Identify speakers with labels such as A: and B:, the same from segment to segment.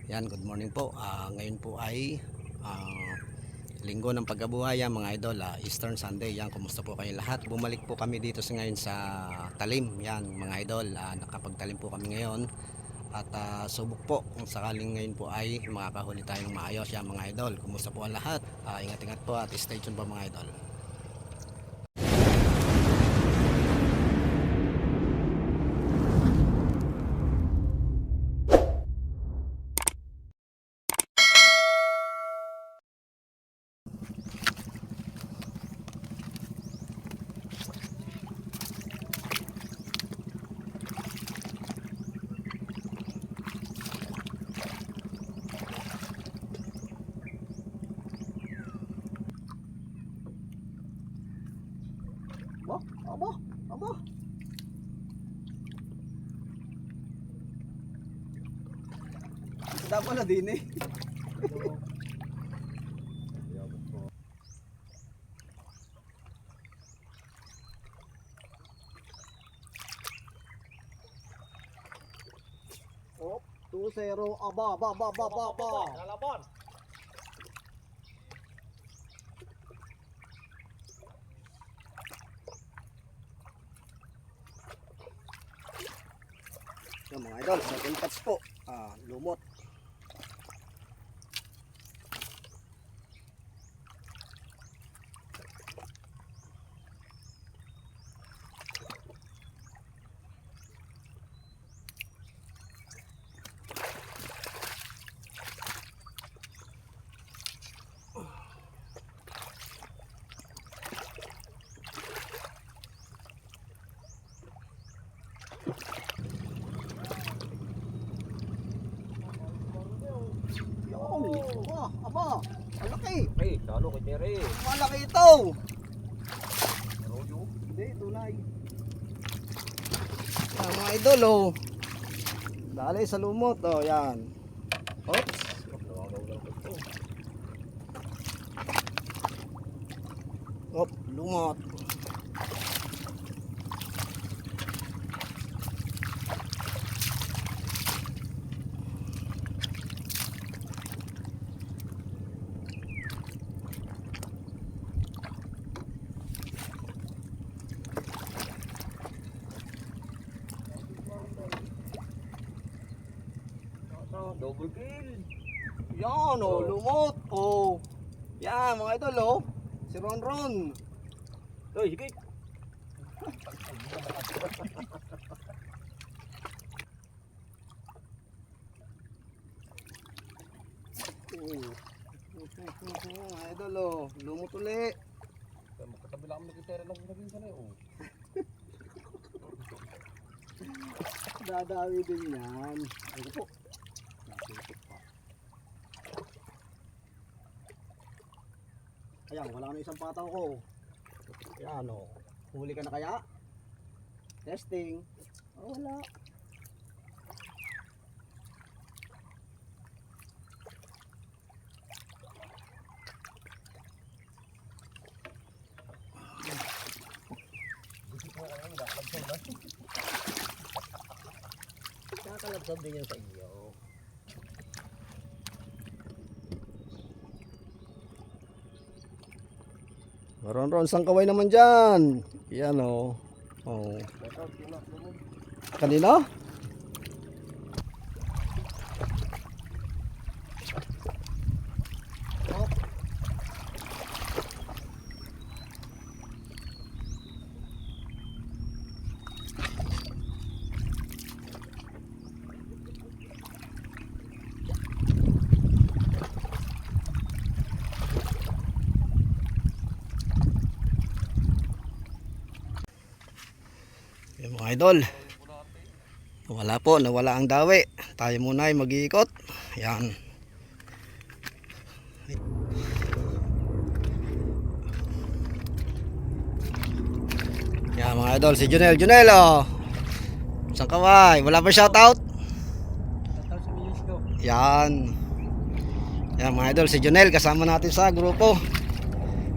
A: Yan, good morning po. Ngayon po ay linggo ng pagkabuhay mga idol, Eastern Sunday. Yan, kumusta po kayo lahat? Bumalik po kami dito ngayon sa talim. Yan mga idol, nakapagtalim po kami ngayon. At subok po kung sakaling ngayon po ay makakahuli tayo ng maayos. Yan mga idol, kumusta po ang lahat? Ingat-ingat po at stay tuned po mga idol. Aba, aba. Dapat na din eh. Oh, 2-0. Aba.
B: Lalaban.
A: Yan mga idol, second touch po. Lumot. Aba, ang laki.
B: Ay, lalo kay Tere.
A: Malaki ito. Hindi, tunay. Yan mga idol, oh. Dali sa lumot, oh, yan. Oops. Op, lumot.
B: Double kill.
A: Yan, oh, lumot. Oh. Yan, mga idol, oh. Si Ron.
B: Uy, sige.
A: Mga idol, oh. Lumot uli.
B: Magkatabi lang kami kay Tere lang naging sanay. Oh.
A: Dadawi din yan. Ito po. Nasutok pa. Ayan, wala na isang pataw ko. Ayan, o. Huli ka na kaya? Testing. Oh, wala. Kakalabsab din yan sa iyo. Ron, sang kaway naman dyan. Yan o. Oh. Kanina? Yung mga idol, wala po, nawala ang dawi. Tayo muna ay mag-iikot. Yan. Yan mga idol, si Junel, oh. Isang kaway, wala pa shoutout? Yan. Yan mga idol, si Junel kasama natin sa grupo.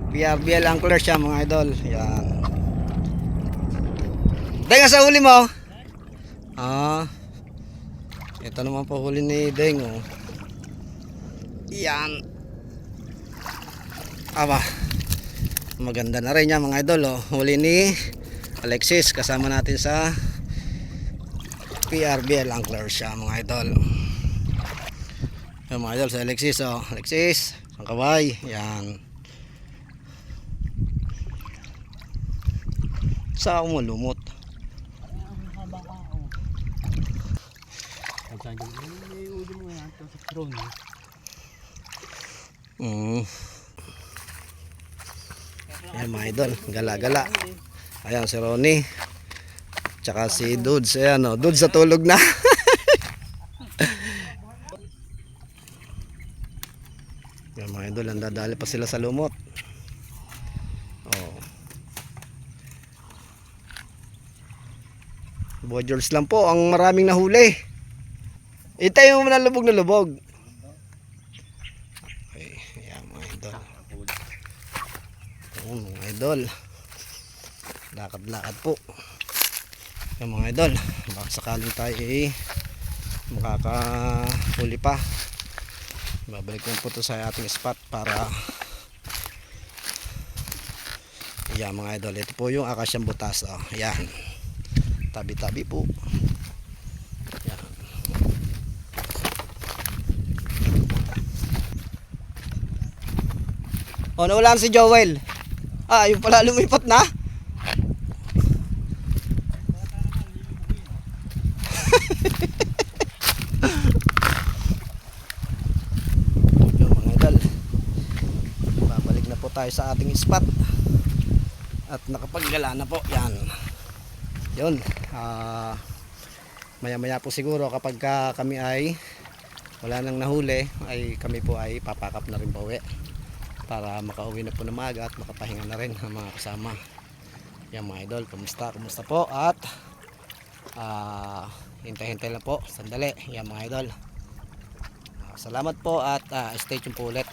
A: PRBL Angler siya mga idol. Yan. Deng, sa huli mo? Ito naman po huli ni Deng, oh. Yan. Aba. Maganda na rin yan mga idol. Oh. Huli ni Alexis. Kasama natin sa PRBL Angler siya mga idol. Yan mga idol sa Alexis. Oh. Alexis. Ang kabay. Yan. Saan mo lumot? Ayan mga idol, gala-gala. Ayan si Ronnie. Tsaka si Dudes. Ayan o, Dudes sa tulog na. Ayan mga idol, andadali pa sila sa lumot. Oh. Bodgers lang po ang maraming nahuli. Itay mo na lubog na lubog. Okay, ayan mga idol. Oh, mga idol. Lakad-lakad po. Ayan mga idol. Baka sakaling tayo makakahuli pa. Babalik ko po ito sa ating spot para ayan mga idol. Ito po yung akasyang butas. Oh, ayan. Tabi-tabi po. Ayan. O, nawala na si Joel. Ah, yung pala lumipat na. Yung mga idol. Babalik na po tayo sa ating spot. At nakapaggala na po. Yan. Yun. Maya-maya po siguro kapag kami ay wala nang nahuli, ay kami po ay papakap na rin pauwi. Para makauwi na po ng maaga at makapahinga na rin ang mga kasama. Yan mga idol, kumusta po at hintay-hintay lang po, sandali. Yan mga idol, salamat po at stay tuned po ulit.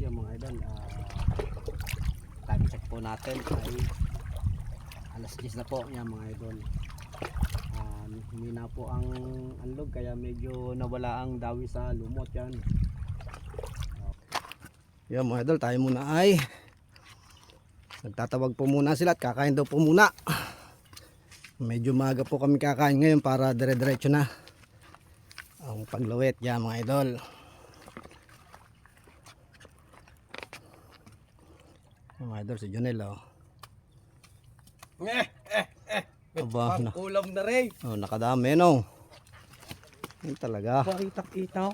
A: Yung mga idol, time check po natin ay alas 10 na po. Yan mga idol, humina po ang anlog kaya medyo nawala ang dawi sa lumot. Yan yan mga idol, tayo muna ay nagtatawag po muna sila at kakain daw po muna. Medyo maaga po kami kakain ngayon para dire-diretso na ang paglawit. Yan mga idol, mga idol si Jonel. Oh. Aba,
B: Ulam na rin.
A: oh, nakadami no. Yan talaga.
B: Itak-itaw.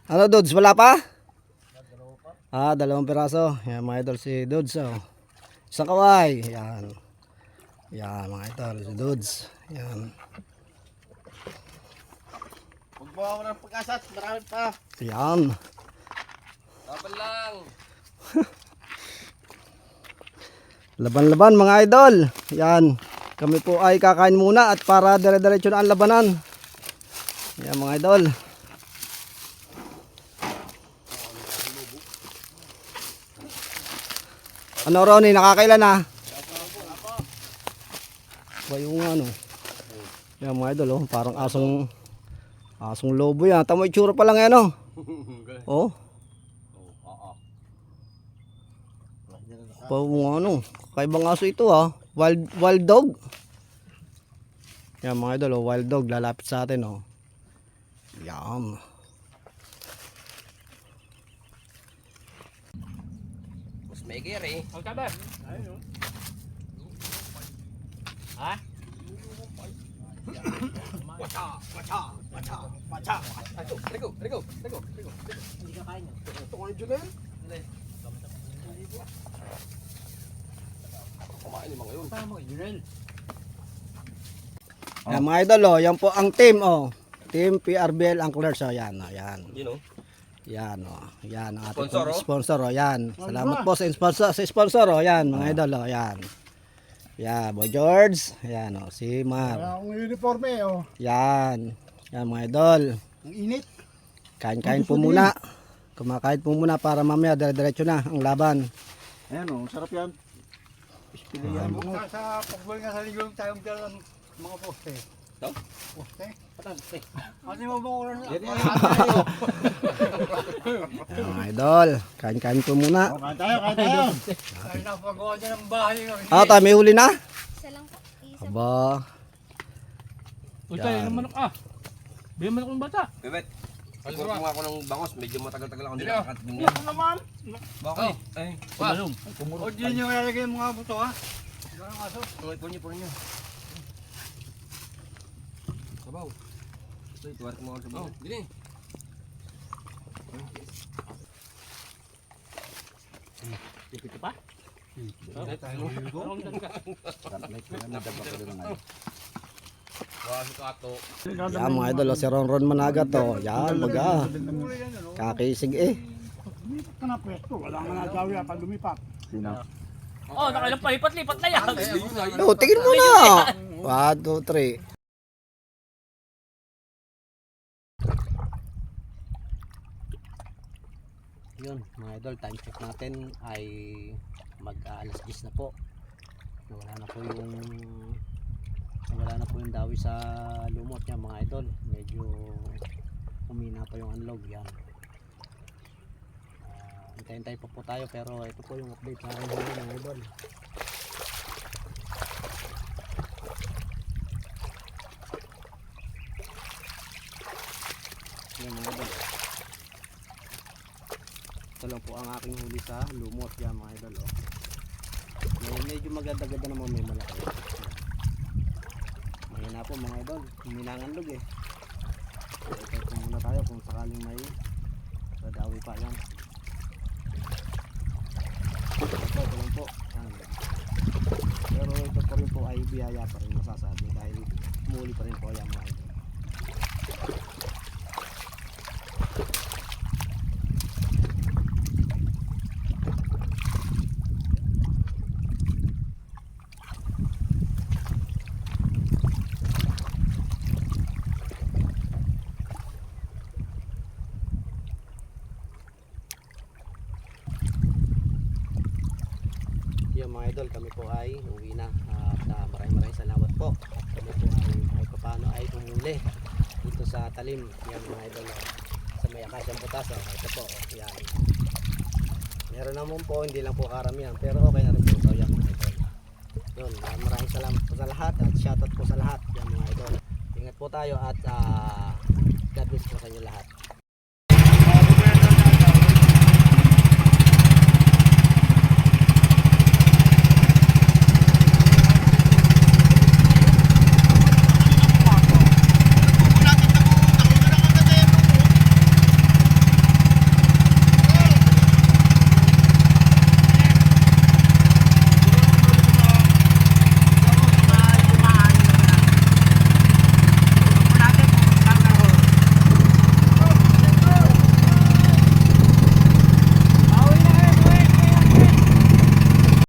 A: Ano Dudes, wala pa? Dalawang piraso. Yan mga idol si Dudes. Oh. Isang kaway. Yan. Yan mga idol si Dudes. Yan.
B: Magbawa mo ng pag-asat. Marami pa.
A: Yan.
B: Laban lang.
A: Laban-laban mga idol. Yan. Kami po ay kakain muna at para dire-diretso na ang labanan. Yan mga idol. Ano Ronnie, nakakailan na? Ba yung ano? Yan mga idol, oh, parang asong lobo yan. Tamo itsura pa lang yan, oh. Oh. Pa ano? Kaibang aso ito, ah. Wild dog. Yan mga idol, oh, wild dog lalapit sa atin, oh. Yan.
B: Mas may giri. Ang kabar. Ayun. Ha? Wacha, wacha, wacha, wacha. Rigo. Hindi ka kain. Ito ko yung Junel. Kumain yung mga yun. Tama, Junel.
A: Yan mga idol, oh, yan po ang team, oh. Team PRBL Anglers. So, yan, oh, yan.
B: You know.
A: Yan, oh. Yan ang ating
B: Sponsor, oh.
A: sponsor, oh. Yan. Salamat po sa sponsor, oh. Yan, mga idol, oh. Yan. Yan, Boy George. Yan, oh. Si Mar.
C: Ang uniforme, oh.
A: Yan. Yan, mga idol.
C: Ang init.
A: Kain-kain po muna. Kumakain po muna para mamaya dire-diretso na ang laban.
C: Ayan, oh. Sarap yan. Pilihan mo. Sa pagbol nga sa ligong tayong dala ng mga poste.
B: Ito?
C: Poste?
B: Patante.
C: Ano mo ba oras na?
A: Yan, mga idol. Kain-kain po muna.
C: Kain tayo, kain tayo. Kain na pagawa dyan ng bahay.
A: Ah, tayo may huli na?
D: Isa lang po. Isa.
A: Aba.
E: Uy, tayo
A: Yan.
E: ng manok ah. Bigyan mo na kong bata.
B: Bebet. Siguro kung ako ng bangos, medyo matagal-tagal ako hindi
E: Dito.
B: nakakatingin.
E: Ano naman?
B: Bakit? Ay,
E: Kumalong.
C: O, dyan nyo ilalagay yung mga buto, ha? Diyan ang aso.
B: punin niyo. Sabaw. Ito, tuwar ko mga sabaw. Oh, gini.
E: Dito pa?
B: Wala si Kato.
A: Yan, mga idol. Si Ronron Managa to. Yan, baga. Kakisig eh.
C: Lumipat ka na pwesto. Wala nga nasawi pag lumipat.
E: Oh, nakailang palipat-lipat na yan.
A: Oh, tingin mo na. 1, 2, 3. Yun, mga idol, time check natin ay mag-alas 10 na po. Wala na po yung dawi sa lumot niya, mga idol. Medyo humina pa yung unlog yan. Hintay-hintay pa po tayo, pero ito po yung update sa akin mga idol. Yan mga idol. Ito lang po ang aking huli sa lumot yan mga idol. Oh. Medyo maganda-ganda naman, may malaki. Mahina po mga idol, huminangan log eh. Ito po muna tayo kung sakaling may dadawi pa yan. Ito lang po. Pero ito pa rin po ay biyaya pa rin masasabi dahil muli pa rin po yan mga idol. Yung mga idol, kami po ay uwi na at maraming salamat po. At kami po ay paano ay humuli dito sa talim. Yan mga idol, sa may akasyang butas. Ito po, yan. Meron naman po, hindi lang po karamihan, pero okay na rin po ito yan mga idol. Yun, maraming salamat po sa lahat at shoutout po sa lahat yan mga idol. Ingat po tayo at God bless po sa inyo lahat.